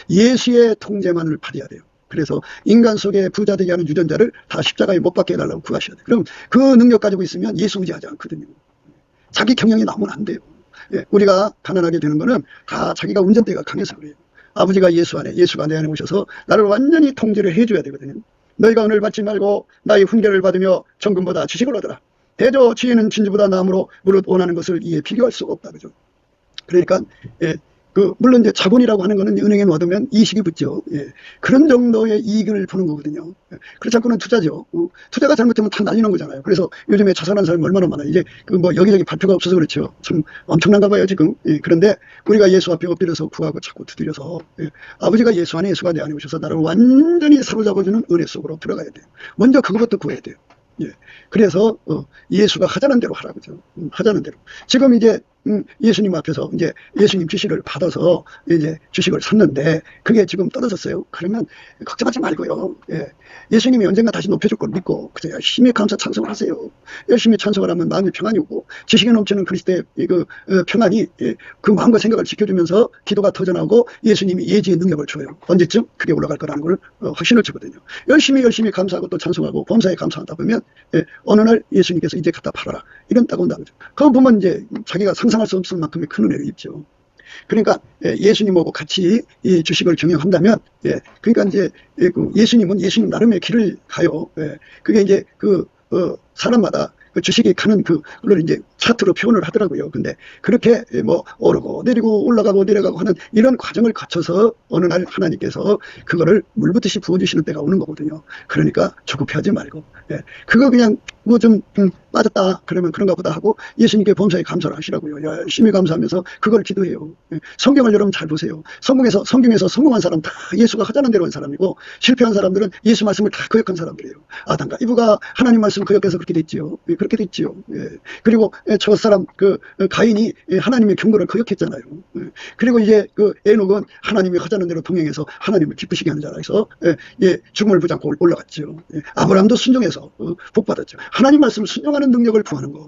예수의 통제만을 받아야 돼요. 그래서 인간 속에 부자 되게 하는 유전자를 다 십자가에 못 박게 해달라고 구하셔야 돼요. 그럼 그 능력 가지고 있으면 예수 의지하지 않거든요. 자기 경영이 나오면 안 돼요. 우리가 가난하게 되는 거는 다 자기가 운전대가 강해서 그래요. 아버지가 예수가 내 안에 오셔서 나를 완전히 통제를 해줘야 되거든요. 너희가 은을 받지 말고 나의 훈계를 받으며 정금보다 지식을 얻으라. 대저 지혜는 진주보다 나무로 무릇 원하는 것을 이에 비교할 수가 없다. 그죠? 그러니까 물론 이제 자본이라고 하는 거는 은행에 넣어두면 이식이 붙죠. 그런 정도의 이익을 보는 거거든요. 그렇지 않고는 투자죠. 투자가 잘못되면 다 날리는 거잖아요. 그래서 요즘에 자살하는 사람이 얼마나 많아요. 이제 여기저기 발표가 없어서 그렇죠. 참 엄청난가 봐요, 지금. 그런데 우리가 예수 앞에 엎드려서 구하고 자꾸 두드려서 아버지가 예수 내 안에 오셔서 나를 완전히 사로잡아주는 은혜 속으로 들어가야 돼요. 먼저 그것부터 구해야 돼요. 그래서 예수가 하자는 대로 하라고죠. 하자는 대로. 지금 이제 예수님 앞에서 이제 예수님 주식을 받아서 이제 주식을 샀는데 그게 지금 떨어졌어요. 그러면 걱정하지 말고요. 예수님이 언젠가 다시 높여줄 걸 믿고 그저 열심히 감사 찬송을 하세요. 열심히 찬송을 하면 마음이 평안이 오고 지식에 넘치는 그리스도의 평안이 그 마음과 생각을 지켜주면서 기도가 터져나오고 예수님이 예지의 능력을 줘요. 언제쯤 그게 올라갈 거라는 걸 확신을 주거든요. 열심히 감사하고 또 찬송하고 범사에 감사하다 보면 어느 날 예수님께서 이제 갖다 팔아라 이런 딱 온다 그죠. 그거 보면 이제 자기가 상상 상상할 수 없을 만큼의 큰 은혜를 입죠. 그러니까 예수님하고 같이 이 주식을 경영한다면, 그러니까 이제 그 예수님은 예수님 나름의 길을 가요. 그게 이제 사람마다 그 주식이 가는 그걸 이제 차트로 표현을 하더라고요. 근데 그렇게 뭐 오르고 내리고 올라가고 내려가고 하는 이런 과정을 거쳐서 어느 날 하나님께서 그거를 물붓듯이 부어주시는 때가 오는 거거든요. 그러니까 조급해하지 말고, 그거 그냥 뭐 좀 빠졌다 그러면 그런가 보다 하고 예수님께 범사에 감사를 하시라고요. 열심히 감사하면서 그걸 기도해요. 성경을 여러분 잘 보세요. 성경에서 성공한 사람 다 예수가 하자는 대로 한 사람이고, 실패한 사람들은 예수 말씀을 다 거역한 사람들이에요. 아담과 이브가 하나님 말씀을 거역해서 그렇게 됐지요. 그렇게 됐지요. 그리고 저 사람 가인이 하나님의 경고를 거역했잖아요. 그리고 이제 에녹은 하나님이 하자는 대로 동행해서 하나님을 기쁘시게 하는 자라서 죽음을 부잡고 올라갔죠. 아브라함도 순종해서 복 받았죠. 하나님 말씀을 순종하는 능력을 구하는 거.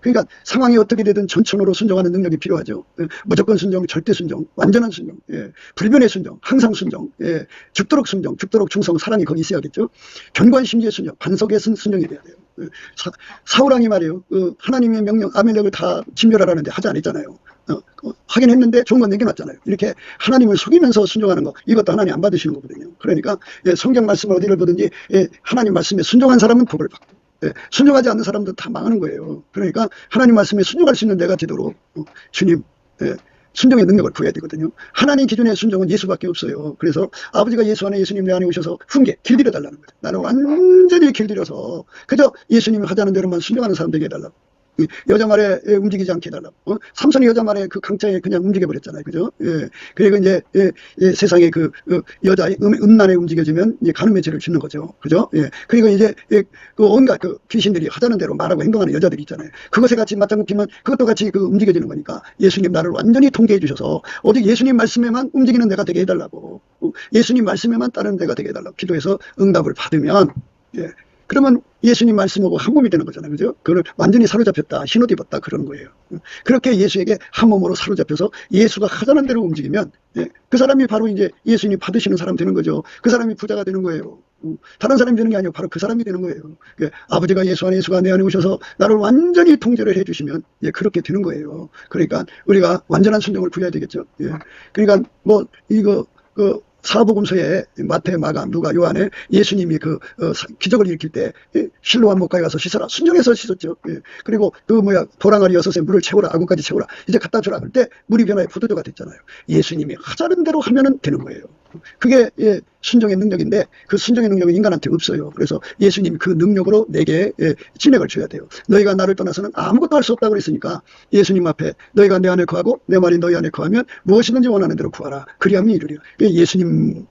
그러니까 상황이 어떻게 되든 전천후로 순종하는 능력이 필요하죠. 무조건 순종, 절대 순종, 완전한 순종, 불변의 순종, 항상 순종, 죽도록 순종, 죽도록 충성, 사랑이 거기 있어야겠죠. 견고한 심지의 순종, 반석의 순종이 돼야 돼요. 사울왕이 말이에요. 하나님의 명령 아멜렉을 다 진멸하라는데 하지 않았잖아요. 하긴 했는데 좋은 건 남겨놨잖아요. 이렇게 하나님을 속이면서 순종하는 거, 이것도 하나님 안 받으시는 거거든요. 그러니까 성경 말씀을 어디를 보든지 하나님 말씀에 순종한 사람은 복을 받고, 순종하지 않는 사람들은 다 망하는 거예요. 그러니까 하나님 말씀에 순종할 수 있는 내가 되도록 주님 순종의 능력을 구해야 되거든요. 하나님 기준의 순종은 예수밖에 없어요. 그래서 아버지가 예수 안에 예수님 내 안에 오셔서 훈계 길들여 달라는 거예요. 나는 완전히 길들여서 그저 예수님이 하자는 대로만 순종하는 사람 되게 해달라고. 여자 말에 움직이지 않게 해달라고. 삼손이 여자 말에 그 강자에 그냥 움직여버렸잖아요. 그죠? 그리고 이제 세상에 여자의 음란에 움직여지면 이제 간음의 죄를 짓는 거죠. 그죠? 그리고 이제 온갖 귀신들이 하자는 대로 말하고 행동하는 여자들이 있잖아요. 그것에 같이 맞장구 피면 그것도 같이 움직여지는 거니까 예수님 나를 완전히 통제해 주셔서 오직 예수님 말씀에만 움직이는 내가 되게 해달라고. 예수님 말씀에만 따르는 내가 되게 해달라고 기도해서 응답을 받으면, 그러면 예수님 말씀하고 한 몸이 되는 거잖아요. 그죠? 그걸 완전히 사로잡혔다, 신옷 입었다, 그런 거예요. 그렇게 예수에게 한 몸으로 사로잡혀서 예수가 하자는 대로 움직이면, 그 사람이 바로 이제 예수님 받으시는 사람 되는 거죠. 그 사람이 부자가 되는 거예요. 다른 사람이 되는 게 아니고 바로 그 사람이 되는 거예요. 아버지가 예수 안에 예수가 내 안에 오셔서 나를 완전히 통제를 해주시면 그렇게 되는 거예요. 그러니까 우리가 완전한 순종을 구해야 되겠죠. 그러니까 뭐 사복음서에 마태, 마가, 누가, 요한에 예수님이 기적을 일으킬 때 실로암 목가에 가서 씻어라, 순종해서 씻었죠. 그리고 도랑아리 6에 물을 채우라, 아구까지 채우라, 이제 갖다 주라 할 때 물이 변화해 포도주가 됐잖아요. 예수님이 하자는 대로 하면은 되는 거예요. 그게 순종의 능력인데 그 순종의 능력은 인간한테 없어요. 그래서 예수님이 그 능력으로 내게 진액을 줘야 돼요. 너희가 나를 떠나서는 아무것도 할 수 없다고 그랬으니까 예수님 앞에 너희가 내 안에 거하고 내 말이 너희 안에 거하면 무엇이든지 원하는 대로 구하라. 그리하면 이루리라. 예수님만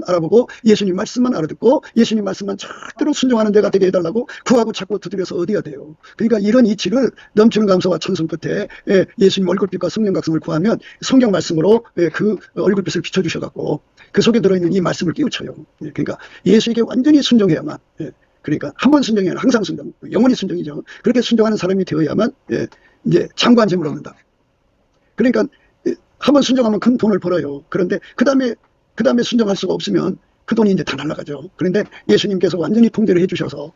알아보고 예수님 말씀만 알아듣고 예수님 말씀만 절대로 순종하는 데가 되게 해달라고 구하고 찾고 두드려서 얻어야 돼요. 그러니까 이런 이치를 넘치는 감사와 찬송 끝에 예수님 얼굴빛과 성령 각성을 구하면 성경 말씀으로 그 얼굴빛을 비춰주셔갖고 그 속에 들어있는 이 말씀을 깨우쳐요. 그러니까 예수에게 완전히 순종해야만, 그러니까 한 번 순종해야 항상 순종, 영원히 순종이죠. 그렇게 순종하는 사람이 되어야만 이제 장구한 재물을 얻는다. 그러니까 한 번 순종하면 큰 돈을 벌어요. 그런데 그 다음에 순종할 수가 없으면 그 돈이 이제 다 날아가죠. 그런데 예수님께서 완전히 통제를 해주셔서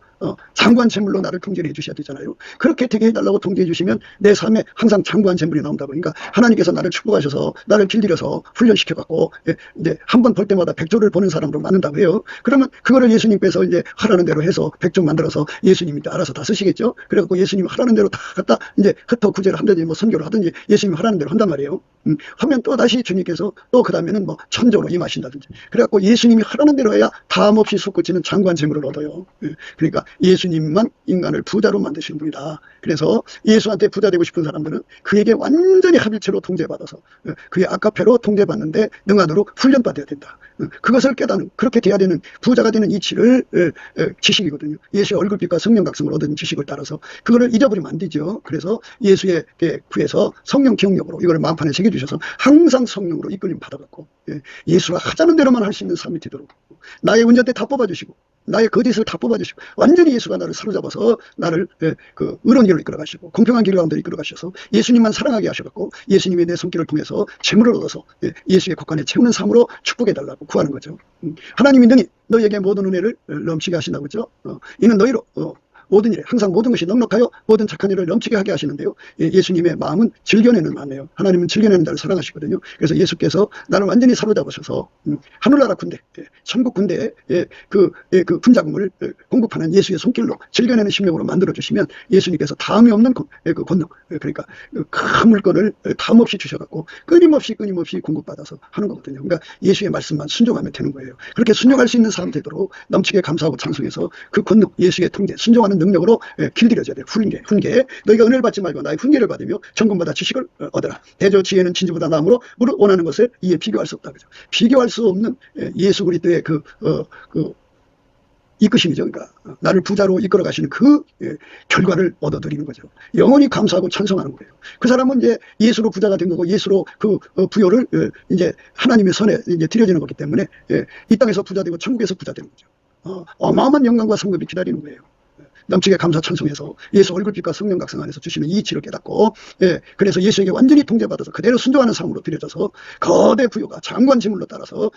장구한 재물로 나를 통제를 해주셔야 되잖아요. 그렇게 되게 해달라고 통제해 주시면 내 삶에 항상 장구한 재물이 나온다고. 그러니까 하나님께서 나를 축복하셔서 나를 길들여서 훈련시켜갖고 이제 한 번 볼 때마다 100조를 보는 사람으로 만든다고 해요. 그러면 그거를 예수님께서 이제 하라는 대로 해서 100조 만들어서 예수님이 알아서 다 쓰시겠죠. 그래갖고 예수님이 하라는 대로 다 갖다 이제 흩어 구제를 하든지 뭐 선교를 하든지 예수님이 하라는 대로 한단 말이에요. 하면 또 다시 주님께서 또 그 다음에는 뭐 천조로 임하신다든지. 그래갖고 예수님이 하라는 대로 해야 다함없이 솟구치는 장구한 재물을 얻어요. 그러니까 예수님만 인간을 부자로 만드시는 분이다. 그래서 예수한테 부자 되고 싶은 사람들은 그에게 완전히 합일체로 통제받아서 그의 아카페로 통제받는데 능하도록 훈련받아야 된다. 그것을 깨닫는, 그렇게 돼야 되는 부자가 되는 이치를 지식이거든요. 예수의 얼굴빛과 성령 각성을 얻은 지식을 따라서 그거를 잊어버리면 안 되죠. 그래서 예수의 구해서 성령 기억력으로 이걸 마음판에 새겨주셔서 항상 성령으로 이끌림 받아갖고 예수가 하자는 대로만 할 수 있는 삶이 되도록 나의 운전대 다 뽑아주시고 나의 거짓을 다 뽑아주시고 완전히 예수가 나를 사로잡아서 나를 의로운 길로 이끌어가시고 공평한 길 가운데 이끌어가셔서 예수님만 사랑하게 하셔갖고 예수님의 내 손길을 통해서 재물을 얻어서 예수의 곳간에 채우는 삶으로 축복해달라고 구하는 거죠. 하나님이 능히 너희에게 모든 은혜를 넘치게 하신다고 그랬죠. 이는 너희로 모든 일에 항상 모든 것이 넉넉하여 모든 착한 일을 넘치게 하게 하시는데요. 예수님의 마음은 즐겨내는 마음이에요. 하나님은 즐겨내는 자를 사랑하시거든요. 그래서 예수께서 나를 완전히 사로잡으셔서 하늘나라 군대, 천국 군대에 그 군자금을 공급하는 예수의 손길로 즐겨내는 심령으로 만들어주시면 예수님께서 다음이 없는 그 권능, 그러니까 큰 물건을 다음없이 주셔갖고 끊임없이 공급받아서 하는 거거든요. 그러니까 예수의 말씀만 순종하면 되는 거예요. 그렇게 순종할 수 있는 사람 되도록 넘치게 감사하고 찬송해서 그 권능, 예수의 통제, 순종하는 능력으로 길들여져야 돼요. 훈계. 너희가 은혜를 받지 말고 나의 훈계를 받으며 정금보다 지식을 얻어라. 대저 지혜는 진주보다 나음으로 무릇 원하는 것을 이에 비교할 수 없다. 그죠? 비교할 수 없는 예수 그리스도의 이끄심이죠. 그러니까 나를 부자로 이끌어 가시는 그 결과를 얻어들이는 거죠. 영원히 감사하고 찬송하는 거예요. 그 사람은 이제 예수로 부자가 된 거고 예수로 그 부여를 이제 하나님의 선에 이제 드려지는 거기 때문에 이 땅에서 부자 되고 천국에서 부자 되는 거죠. 어마어마한 영광과 성급이 기다리는 거예요. 넘치게 감사 찬송해서 예수 얼굴빛과 성령 각성 안에서 주시는 이 이치를 깨닫고 그래서 예수에게 완전히 통제받아서 그대로 순종하는 삶으로 드려져서 거대 부여가 장관 지물로 따라서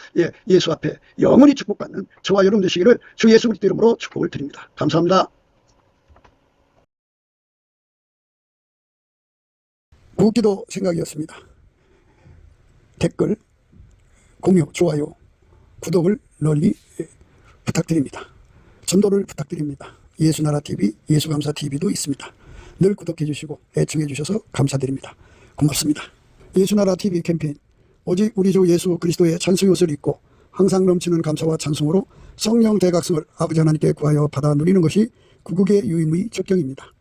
예수 앞에 영원히 축복받는 저와 여러분 되시기를 주 예수 그리스도 이름으로 축복을 드립니다. 감사합니다. 구기도 생각이었습니다. 댓글, 공유, 좋아요, 구독을 널리 부탁드립니다. 전도를 부탁드립니다. 예수나라TV, 예수감사TV도 있습니다. 늘 구독해 주시고 애청해 주셔서 감사드립니다. 고맙습니다. 예수나라TV 캠페인 오직 우리 주 예수 그리스도의 찬송의 옷을 입고 항상 넘치는 감사와 찬송으로 성령 대각성을 아버지 하나님께 구하여 받아 누리는 것이 구국의 유임의 적경입니다.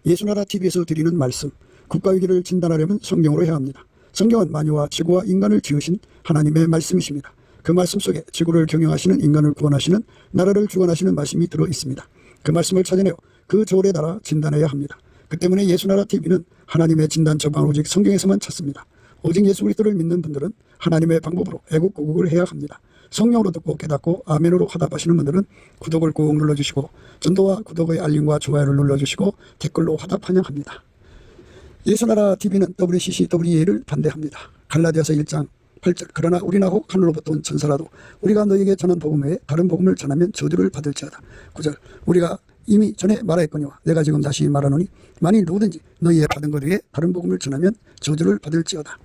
예수나라TV에서 드리는 말씀, 국가위기를 진단하려면 성경으로 해야 합니다. 성경은 만유와 지구와 인간을 지으신 하나님의 말씀이십니다. 그 말씀 속에 지구를 경영하시는 인간을 구원하시는 나라를 주관하시는 말씀이 들어 있습니다. 그 말씀을 찾아내어 그 조례에 따라 진단해야 합니다. 그 때문에 예수나라TV는 하나님의 진단 처방을 오직 성경에서만 찾습니다. 오직 예수 그리스도를 믿는 분들은 하나님의 방법으로 애국구국을 해야 합니다. 성령으로 듣고 깨닫고 아멘으로 화답하시는 분들은 구독을 꾹 눌러주시고 전도와 구독의 알림과 좋아요를 눌러주시고 댓글로 화답 환영합니다. 예수나라TV는 WCC, WEA를 반대합니다. 갈라디아서 1장 8절 그러나 우리나 혹 하늘로부터 온 천사라도 우리가 너에게 전한 복음 외에 다른 복음을 전하면 저주를 받을지어다. 9절 우리가 이미 전에 말하였거니와 내가 지금 다시 말하노니 만일 누구든지 너희의 받은 것 외에 다른 복음을 전하면 저주를 받을지어다.